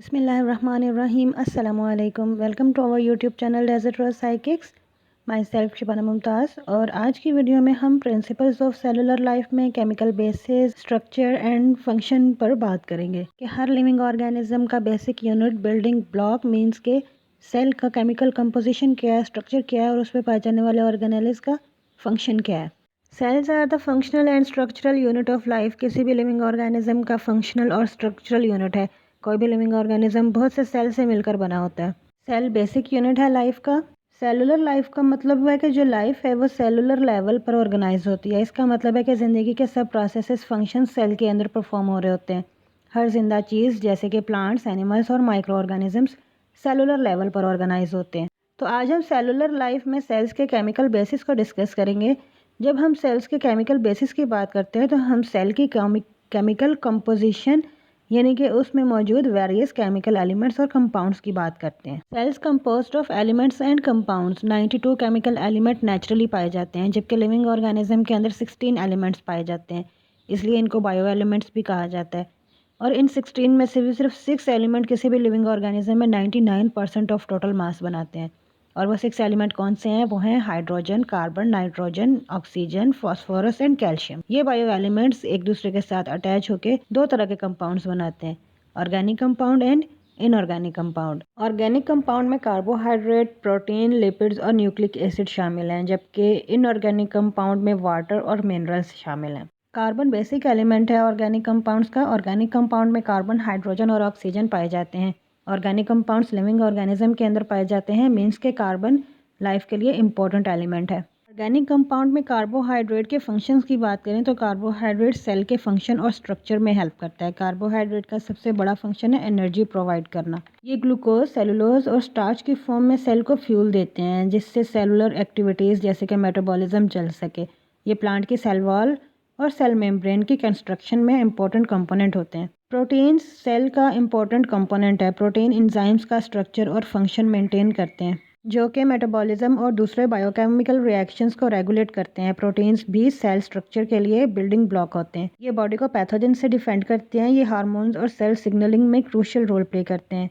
बिस्मिल्लाहिर्रहमानिर्रहीम अस्सलामुअलैकुम। Welcome to our YouTube channel desert rose psychics. My self Shibana Mumtaz. और आज की वीडियो में हम प्रिंसिपल्स ऑफ सेलुलर लाइफ में chemical basis, structure and function पर बात करेंगे कि हर लिविंग ऑर्गेनिज्म का basic unit building block means के सेल का केमिकल कंपोजिशन क्या है, स्ट्रक्चर क्या है और उसमें पाए जाने वाले ऑर्गेनेल्स का फंक्शन क्या है। Cells are the functional and structural unit of life. किसी भी लिविंग ऑर्गेनिज्म का फंक्शनल और स्ट्रक्चरल यूनिट है। कोई भी लिविंग ऑर्गेनिज्म बहुत से सेल से मिलकर बना होता है। सेल बेसिक यूनिट है लाइफ का। सेलुलर लाइफ का मतलब है कि जो लाइफ है वो सेलुलर लेवल पर ऑर्गेनाइज होती है। इसका मतलब है कि ज़िंदगी के सब प्रोसेसेस, फंक्शन सेल के अंदर परफॉर्म हो रहे होते हैं। हर जिंदा चीज़ जैसे कि प्लांट्स, एनिमल्स और माइक्रो ऑर्गेनिजम्स सेलुलर लेवल पर ऑर्गेनाइज होते हैं। तो आज हम सेलुलर लाइफ में सेल्स के केमिकल बेसिस को डिस्कस करेंगे। जब हम सेल्स के केमिकल बेसिस की बात करते हैं तो हम सेल की केमिकल कंपोजिशन यानी कि उसमें मौजूद वेरियस केमिकल एलिमेंट्स और कंपाउंड्स की बात करते हैं। Cells composed of elements and compounds. 92 chemical element naturally पाए जाते हैं, जबकि लिविंग ऑर्गेनिज्म के अंदर 16 एलिमेंट्स पाए जाते हैं, इसलिए इनको बायो एलिमेंट्स भी कहा जाता है। और इन 16 में से भी सिर्फ 6 एलिमेंट किसी भी लिविंग ऑर्गेनिज्म में 99% ऑफ टोटल मास बनाते हैं। और वो 6 एलिमेंट कौन से हैं? वो हैं hydrogen, carbon, nitrogen, oxygen, phosphorus and calcium. ये बायो एलिमेंट्स एक दूसरे के साथ अटैच होकर दो तरह के कंपाउंड्स बनाते हैं, organic compound and inorganic compound. Organic compound में कार्बोहाइड्रेट, प्रोटीन, लिपिड्स और न्यूक्लिक एसिड शामिल हैं, जबकि इनऑर्गेनिक कंपाउंड में वाटर और मिनरल्स शामिल हैं। कार्बन बेसिक एलिमेंट है ऑर्गेनिक कंपाउंड्स का। ऑर्गेनिक कंपाउंड में कार्बन, हाइड्रोजन और ऑक्सीजन पाए जाते हैं। ऑर्गेनिक कंपाउंड्स लिविंग ऑर्गेनिज्म के अंदर पाए जाते हैं, मीन्स के कार्बन लाइफ के लिए इंपॉर्टेंट एलिमेंट है। ऑर्गेनिक कंपाउंड में कार्बोहाइड्रेट के फंक्शंस की बात करें तो कार्बोहाइड्रेट सेल के फंक्शन और स्ट्रक्चर में हेल्प करता है। कार्बोहाइड्रेट का सबसे बड़ा फंक्शन है एनर्जी प्रोवाइड करना। ये ग्लूकोज, सेलुलोज और स्टार्च की फॉर्म में सेल को फ्यूल देते हैं, जिससे सेलुलर एक्टिविटीज़ जैसे कि मेटाबॉलिज्म चल सके। ये प्लांट की सेल वॉल और सेल मेम्ब्रेन की कंस्ट्रक्शन में इंपॉर्टेंट कंपोनेंट होते हैं। प्रोटीन्स सेल का इंपॉर्टेंट कंपोनेंट है। प्रोटीन एंजाइम्स का स्ट्रक्चर और फंक्शन मेंटेन करते हैं, जो कि मेटाबॉलिज्म और दूसरे बायोकेमिकल रिएक्शंस को रेगुलेट करते हैं। प्रोटीन्स भी सेल स्ट्रक्चर के लिए बिल्डिंग ब्लॉक होते हैं। ये बॉडी को पैथोजन से डिफेंड करते हैं। ये हार्मोन्स और सेल सिग्नलिंग में क्रूशियल रोल प्ले करते हैं।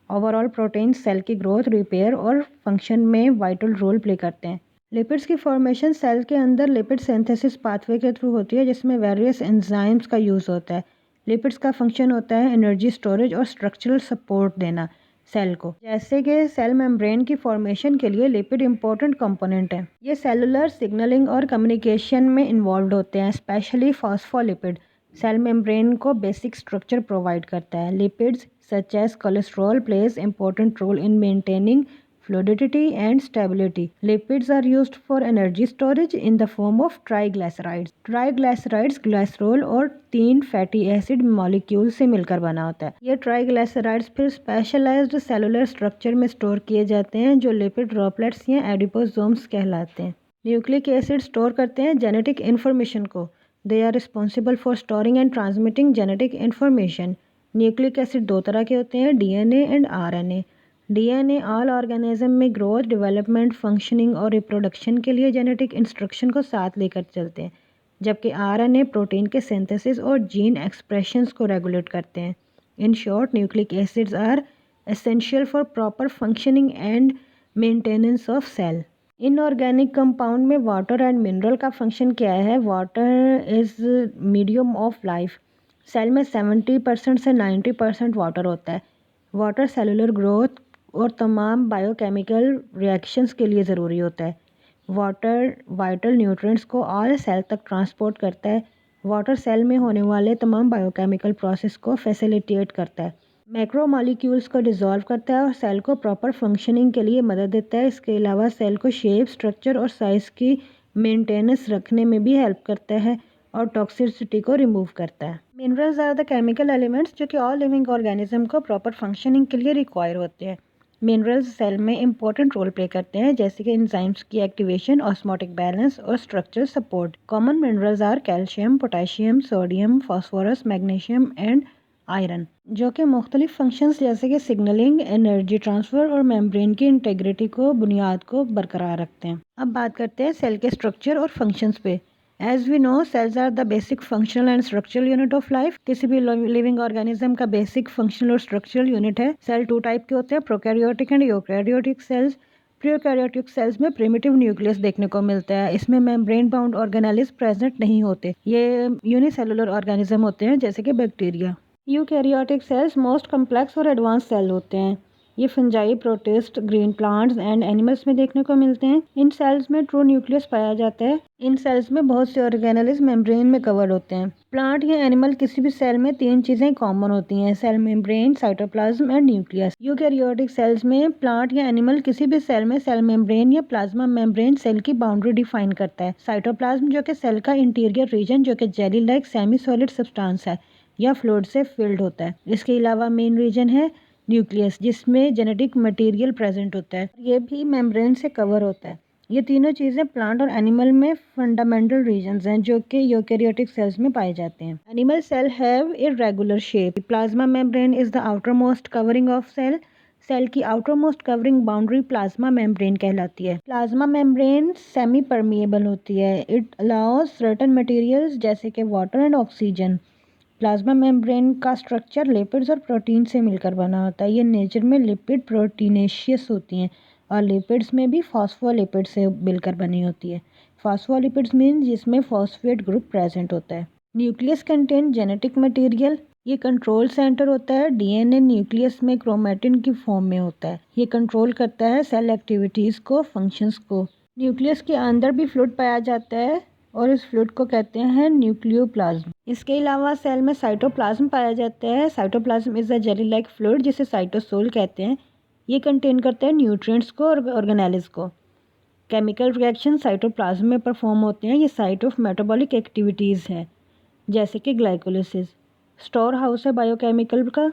ओवरऑल प्रोटीन्स सेल की ग्रोथ, रिपेयर और फंक्शन में वाइटल रोल प्ले करते हैं। लिपिड्स की फॉर्मेशन सेल के अंदर लिपिड सिंथेसिस पाथवे के थ्रू होती है, जिसमें वेरियस एंजाइम्स का यूज़ होता है। लिपिड्स का फंक्शन होता है एनर्जी स्टोरेज और स्ट्रक्चरल सपोर्ट देना सेल को। जैसे कि सेल मेम्ब्रेन की फॉर्मेशन के लिए लिपिड इंपॉर्टेंट कंपोनेंट है। ये सेलुलर सिग्नलिंग और कम्युनिकेशन में इन्वॉल्व होते हैं, स्पेशली फॉस्फोलिपिड। सेल मेम्ब्रेन को बेसिक स्ट्रक्चर प्रोवाइड करता है। Lipids such as cholesterol plays important role in maintaining fluidity and stability. Lipids are used for energy storage in the form of triglycerides. Triglycerides glycerol और 3 fatty acid molecule से मिलकर बना होता है। ये triglycerides फिर स्पेशलाइज्ड सेलुलर स्ट्रक्चर में store किए जाते हैं, जो लिपिड ड्रॉपलेट्स या एडिपोसोम्स कहलाते हैं। न्यूक्लिक एसिड स्टोर करते हैं जेनेटिक इन्फॉर्मेशन को। They are responsible for storing and transmitting genetic information. Nucleic acid दो तरह के होते हैं, DNA and RNA. DNA all organism में ग्रोथ, डेवलपमेंट, फंक्शनिंग और रिप्रोडक्शन के लिए जेनेटिक इंस्ट्रक्शन को साथ लेकर चलते हैं, जबकि आरएनए प्रोटीन के सिंथेसिस और जीन एक्सप्रेशंस को रेगुलेट करते हैं। In short, nucleic acids are essential for proper functioning and maintenance of cell. Inorganic compound में वाटर एंड मिनरल का फंक्शन क्या है? Water is medium of life. Cell में 70% से 90% वाटर होता है। वाटर सेलुलर ग्रोथ और तमाम बायोकेमिकल रिएक्शंस के लिए ज़रूरी होता है। वाटर वाइटल न्यूट्रिएंट्स को ऑल सेल तक ट्रांसपोर्ट करता है। वाटर सेल में होने वाले तमाम बायोकेमिकल प्रोसेस को फैसिलिटेट करता है। मैक्रो मॉलिक्यूल्स को डिसॉल्व करता है और सेल को प्रॉपर फंक्शनिंग के लिए मदद देता है। इसके अलावा सेल को शेप, स्ट्रक्चर और साइज़ की मेंटेनेंस रखने में भी हेल्प करता है और टॉक्सिसिटी को रिमूव करता है। Minerals are the chemical elements जो कि ऑल लिविंग ऑर्गेनिज्म को प्रॉपर फंक्शनिंग के लिए रिक्वायर होते हैं। मिनरल्स सेल में इंपॉर्टेंट रोल प्ले करते हैं, जैसे कि एंजाइम्स की एक्टिवेशन, ऑस्मोटिक बैलेंस और structural support. Common minerals are calcium, potassium, sodium, phosphorus, magnesium and iron, जो कि मुख्तलिफ फंक्शंस जैसे कि सिग्नलिंग, एनर्जी ट्रांसफ़र और मेम्ब्रेन की इंटेग्रिटी को बुनियाद को बरकरार रखते हैं। अब बात करते हैं सेल के स्ट्रक्चर और फंक्शंस पे। As we know cells are the basic functional and structural unit of life. किसी भी लिविंग ऑर्गेनिज्म का बेसिक फंक्शनल और स्ट्रक्चरल यूनिट है। सेल 2 टाइप के होते हैं, prokaryotic and eukaryotic cells. Prokaryotic cells में प्रिमिटिव न्यूक्लियस देखने को मिलता है। इसमें मेम्ब्रेन बाउंड ऑर्गेनेल्स प्रेजेंट नहीं होते। ये यूनिसेलुलर ऑर्गेनिज्म होते हैं जैसे कि bacteria. Eukaryotic cells most complex और एडवांस सेल होते हैं। ये fungi, protist, green plants and animals में देखने को मिलते हैं। इन सेल्स में ट्रू न्यूक्लियस पाया जाता है। इन सेल्स में बहुत से ऑर्गेनेल्स मेम्ब्रेन में कवर होते हैं। प्लांट या एनिमल किसी भी सेल में 3 चीजें कॉमन होती हैं, cell membrane, cytoplasm and nucleus. Eukaryotic cells में प्लांट या एनिमल किसी भी सेल में सेल मेम्ब्रेन या प्लाज्मा मेम्ब्रेन सेल की बाउंड्री डिफाइन करता है। साइटोप्लाज्म जो कि सेल का इंटीरियर रीजन जो कि jelly like semi solid substance है या फ्लूइड से फिल्ड होता है। इसके अलावा मेन रीजन है न्यूक्लियस जिसमें जेनेटिक मटेरियल प्रेजेंट होता है। ये भी मेम्ब्रेन से कवर होता है। ये तीनों चीज़ें प्लांट और एनिमल में फंडामेंटल रीजन्स हैं जो कि यूकैरियोटिक सेल्स में पाए जाते हैं। Animal cell have irregular shape. Plasma membrane is the outer most covering of cell. Cell की outer most covering boundary plasma membrane कहलाती है। प्लाज्मा मेम्ब्रेन सेमी परमिएबल होती है। इट अलाउज सर्टेन मटेरियल्स जैसे कि water and oxygen. Plasma membrane का structure lipids और protein से मिलकर बना होता है। ये नेचर में लिपिड प्रोटीनेशियस होती हैं और लिपिड्स में भी फॉस्फोलिपिड से मिलकर बनी होती है। फॉस्फोलिपिड्स मीन जिसमें फॉस्फेट ग्रुप प्रेजेंट होता है। Nucleus contain genetic material. ये कंट्रोल सेंटर होता है। डीएनए न्यूक्लियस में क्रोमेटिन की फॉर्म में होता है। ये कंट्रोल करता है सेल एक्टिविटीज़ को, फंक्शंस को। न्यूक्लियस के अंदर भी फ्लूइड पाया जाता है और इस फ्लूइड को कहते हैं न्यूक्लियोप्लाज्म। इसके अलावा सेल में साइटोप्लाज्म पाया जाता है। Cytoplasm is a jelly like fluid जिसे साइटोसोल कहते हैं। ये कंटेन करता है न्यूट्रिएंट्स को और ऑर्गेनेल्स को। केमिकल रिएक्शन साइटोप्लाज्म में परफॉर्म होते हैं। ये साइट ऑफ मेटाबॉलिक एक्टिविटीज़ है जैसे कि ग्लाइकोलिसिस। स्टोर हाउस है बायोकेमिकल का।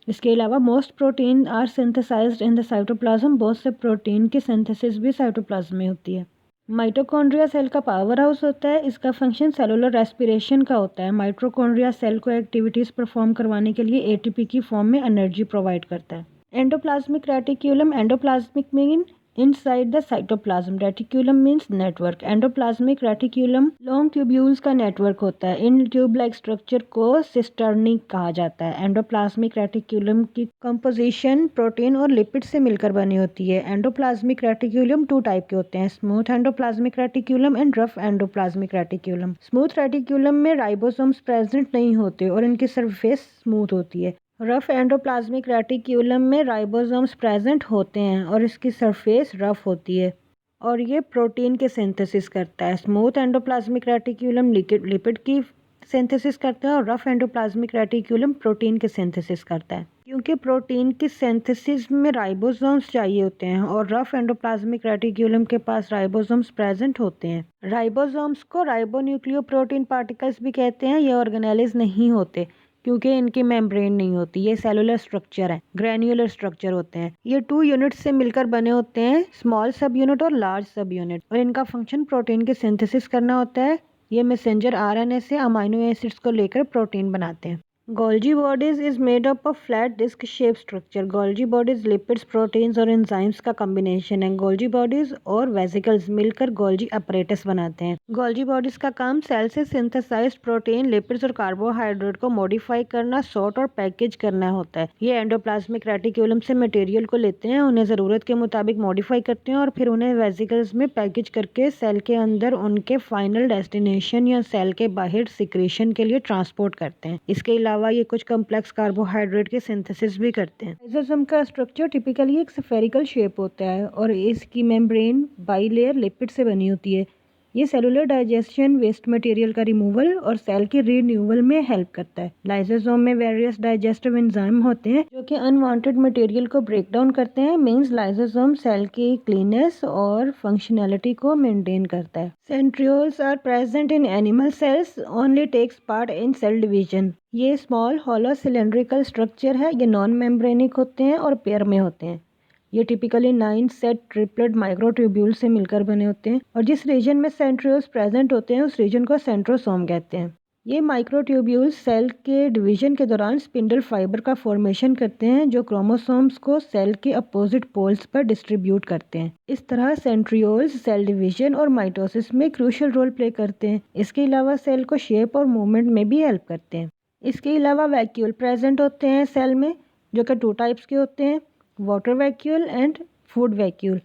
इसके अलावा most protein are synthesized in the cytoplasm. बहुत से प्रोटीन की सिंथेसिस भी साइटोप्लाज्म में होती है। माइटोकॉन्ड्रिया सेल का पावर हाउस होता है। इसका फंक्शन सेलुलर रेस्पिरेशन का होता है। माइटोकॉन्ड्रिया सेल को एक्टिविटीज़ परफॉर्म करवाने के लिए एटीपी की फॉर्म में एनर्जी प्रोवाइड करता है। Endoplasmic reticulum. Endoplasmic mean inside the cytoplasm. Reticulum means network. Endoplasmic reticulum long tubules का नेटवर्क होता है। इन ट्यूब लाइक स्ट्रक्चर को सिस्टर्नी कहा जाता है। एंडोप्लाज्मिक रेटिक्यूलम की कंपोजिशन प्रोटीन और लिपिड से मिलकर बनी होती है। एंडोप्लाज्मिक रेटिक्यूलम 2 टाइप के होते हैं, smooth endoplasmic reticulum and rough endoplasmic reticulum. Smooth reticulum में राइबोसोम्स प्रेजेंट नहीं होते और इनकी सरफेस स्मूथ होती है। रफ एंडोप्लाज्मिक रेटिक्यूलम में राइबोसोम्स प्रेजेंट होते हैं और इसकी सरफेस रफ होती है और ये प्रोटीन के सिंथेसिस करता है। स्मूथ एंडोप्लाज्मिक रेटिक्यूलम लिपिड की सिंथेसिस करता है और रफ एंडोप्लाज्मिक रेटिक्यूलम प्रोटीन के सिंथेसिस करता है। क्योंकि प्रोटीन की सिंथेसिस में राइबोसोम्स चाहिए होते हैं और रफ एंडोप्लाज्मिक रेटिक्यूलम के पास राइबोसोम्स प्रेजेंट होते हैं। राइबोसोम्स को राइबोन्यूक्लियोप्रोटीन पार्टिकल्स भी कहते हैं। ये ऑर्गेनेल्स नहीं होते क्योंकि इनकी मेम्ब्रेन नहीं होती। ये सेलुलर स्ट्रक्चर है, ग्रैन्युलर स्ट्रक्चर होते हैं। ये 2 यूनिट्स से मिलकर बने होते हैं, स्मॉल सब यूनिट और लार्ज सब यूनिट, और इनका फंक्शन प्रोटीन की सिंथेसिस करना होता है। ये मैसेंजर आरएनए से अमाइनो एसिड्स को लेकर प्रोटीन बनाते हैं। Golgi bodies is made up of flat disc shape structure. Golgi bodies lipids, proteins और एंजाइम्स का कॉम्बिनेशन है। गोल्जी बॉडीज और वेसिकल्स मिलकर गोल्जी अपरेटस बनाते हैं। गोल्जी बॉडीज का काम सेल से सिंथेसाइज्ड प्रोटीन, लिपिड्स और कार्बोहाइड्रेट को मॉडिफाई करना, सॉर्ट और पैकेज करना होता है। ये एंडोप्लाज्मिक रेटिक्यूलम से मटेरियल को लेते हैं, उन्हें ज़रूरत के मुताबिक मॉडिफाई करते हैं और फिर उन्हें वेसिकल्स में पैकेज करके सेल के अंदर उनके फाइनल डेस्टिनेशन या सेल के बाहर सिक्रेशन के लिए ट्रांसपोर्ट करते हैं। इसके अलावा ये कुछ कॉम्प्लेक्स कार्बोहाइड्रेट के सिंथेसिस भी करते हैं। लाइसोसोम का स्ट्रक्चर टिपिकली एक स्फेरिकल शेप होता है और इसकी मेम्ब्रेन बाइलेयर लिपिड से बनी होती है। ये सेलुलर डाइजेशन, वेस्ट मटेरियल का रिमूवल और सेल की रीन्यूअल में हेल्प करता है। लाइसोसोम में वेरियस डाइजेस्टिव एंजाइम होते हैं जो कि अनवांटेड मटेरियल को ब्रेक डाउन करते हैं। मींस लाइसोसोम सेल की क्लीननेस और फंक्शनैलिटी को मेंटेन करता है। Centrioles are present in animal cells, only takes part in cell division. ये स्मॉल हॉलो सिलेंड्रिकल स्ट्रक्चर है। ये नॉन मेम्ब्रेनिक होते हैं और पेयर में होते हैं। ये टिपिकली 9 सेट ट्रिपलेट माइक्रोट्यूब्यूल से मिलकर बने होते हैं और जिस रीजन में सेंट्रियोल्स प्रेजेंट होते हैं उस रीजन को सेंट्रोसोम कहते हैं। ये माइक्रोट्यूब्यूल्स सेल के डिवीजन के दौरान स्पिंडल फाइबर का फॉर्मेशन करते हैं जो क्रोमोसोम्स को सेल के अपोजिट पोल्स पर डिस्ट्रीब्यूट करते हैं। इस तरह सेंट्रियोल्स सेल डिवीजन और माइटोसिस में क्रूशियल रोल प्ले करते हैं। इसके अलावा सेल को शेप और मूवमेंट में भी हेल्प करते हैं। इसके अलावा वैक्यूल प्रेजेंट होते हैं सेल में, जो कि 2 टाइप्स के होते हैं, water vacuole and food vacuole.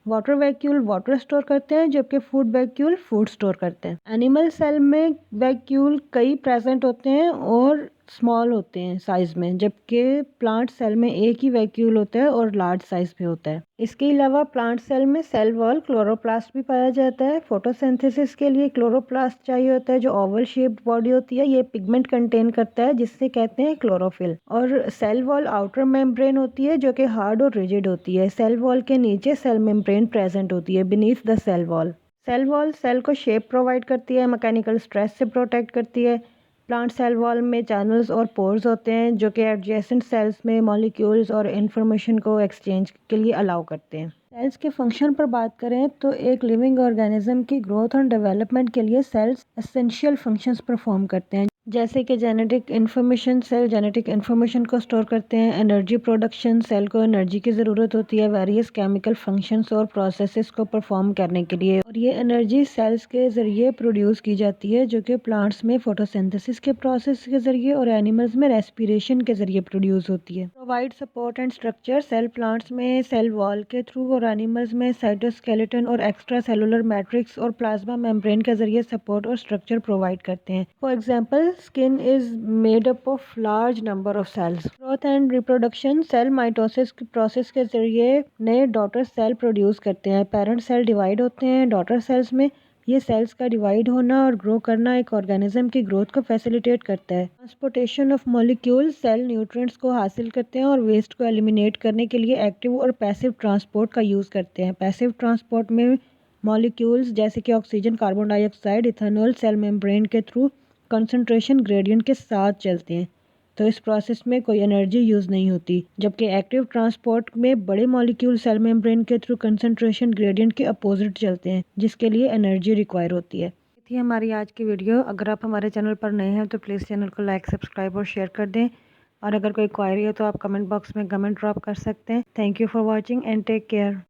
Water vacuole water store करते हैं जबकि फूड वैक्यूल फूड स्टोर करते हैं। एनिमल सेल में वैक्यूल कई प्रेजेंट होते हैं और स्मॉल होते हैं साइज में, जबकि प्लांट सेल में एक ही वैक्यूल होता है और लार्ज साइज पे होता है। इसके अलावा प्लांट सेल में सेल वॉल क्लोरोप्लास्ट भी पाया जाता है। फोटोसिंथेसिस के लिए क्लोरोप्लास्ट चाहिए होता है जो ओवल शेप्ड बॉडी होती है। ये पिगमेंट कंटेन करता है जिससे कहते हैं क्लोरोफिल। और सेल वॉल आउटर मेम्ब्रेन होती है जो कि हार्ड और रिजिड होती है। सेल वॉल के नीचे सेल मेम्ब्रेन प्रेजेंट होती है beneath the cell wall. Cell wall cell को शेप प्रोवाइड करती है, मैकेनिकल स्ट्रेस से प्रोटेक्ट करती है। प्लांट सेल वॉल में चैनल्स और पोर्स होते हैं जो कि एडजेसेंट सेल्स में मॉलिक्यूल्स और इंफॉर्मेशन को एक्सचेंज के लिए अलाउ करते हैं। सेल्स के फंक्शन पर बात करें तो एक लिविंग ऑर्गेनिज्म की ग्रोथ और डेवलपमेंट के लिए सेल्स एसेंशियल फंक्शंस परफॉर्म करते हैं, जैसे कि genetic information. Cell genetic information को स्टोर करते हैं। एनर्जी प्रोडक्शन, सेल को एनर्जी की ज़रूरत होती है वेरियस केमिकल फंक्शंस और प्रोसेसेस को परफॉर्म करने के लिए, और ये एनर्जी सेल्स के ज़रिए प्रोड्यूस की जाती है जो कि प्लांट्स में फोटोसिंथेसिस के प्रोसेस के ज़रिए और एनिमल्स में रेस्पिरेशन के ज़रिए प्रोड्यूस होती है। Provide support and structure, cell plants में सेल वॉल के थ्रू और एनिमल्स में साइटोस्केलेटन और एक्स्ट्रा सेलुलर मैट्रिक्स और प्लाज्मा मेम्ब्रेन के जरिए सपोर्ट और स्ट्रक्चर प्रोवाइड करते हैं। For example, skin is made up of large number of cells. Growth and reproduction, cell mitosis के प्रोसेस के जरिए नए डॉटर सेल प्रोड्यूस करते हैं। पेरेंट सेल डिवाइड होते हैं डॉटर सेल्स में। ये सेल्स का डिवाइड होना और ग्रो करना एक ऑर्गेनिज्म की ग्रोथ को फैसिलिटेट करता है। Transportation of molecule, cell nutrients को हासिल करते हैं और वेस्ट को एलिमिनेट करने के लिए एक्टिव और पैसिव ट्रांसपोर्ट का यूज़ करते हैं। पैसिव ट्रांसपोर्ट में मॉलिक्यूल्स जैसे कि oxygen, carbon dioxide, ethanol cell membrane के थ्रू कंसंट्रेशन ग्रेडियंट के साथ चलते हैं, तो इस प्रोसेस में कोई एनर्जी यूज़ नहीं होती। जबकि एक्टिव ट्रांसपोर्ट में बड़े मॉलिक्यूल सेल मेम्ब्रेन के थ्रू कंसंट्रेशन ग्रेडियंट के अपोजिट चलते हैं, जिसके लिए एनर्जी रिक्वायर होती है। थी हमारी आज की वीडियो। अगर आप हमारे चैनल पर नए हैं तो प्लीज़ चैनल को लाइक, सब्सक्राइब और शेयर कर दें। और अगर कोई क्वायरी हो तो आप कमेंट बॉक्स में कमेंट ड्रॉप कर सकते हैं। Thank you for watching and take care.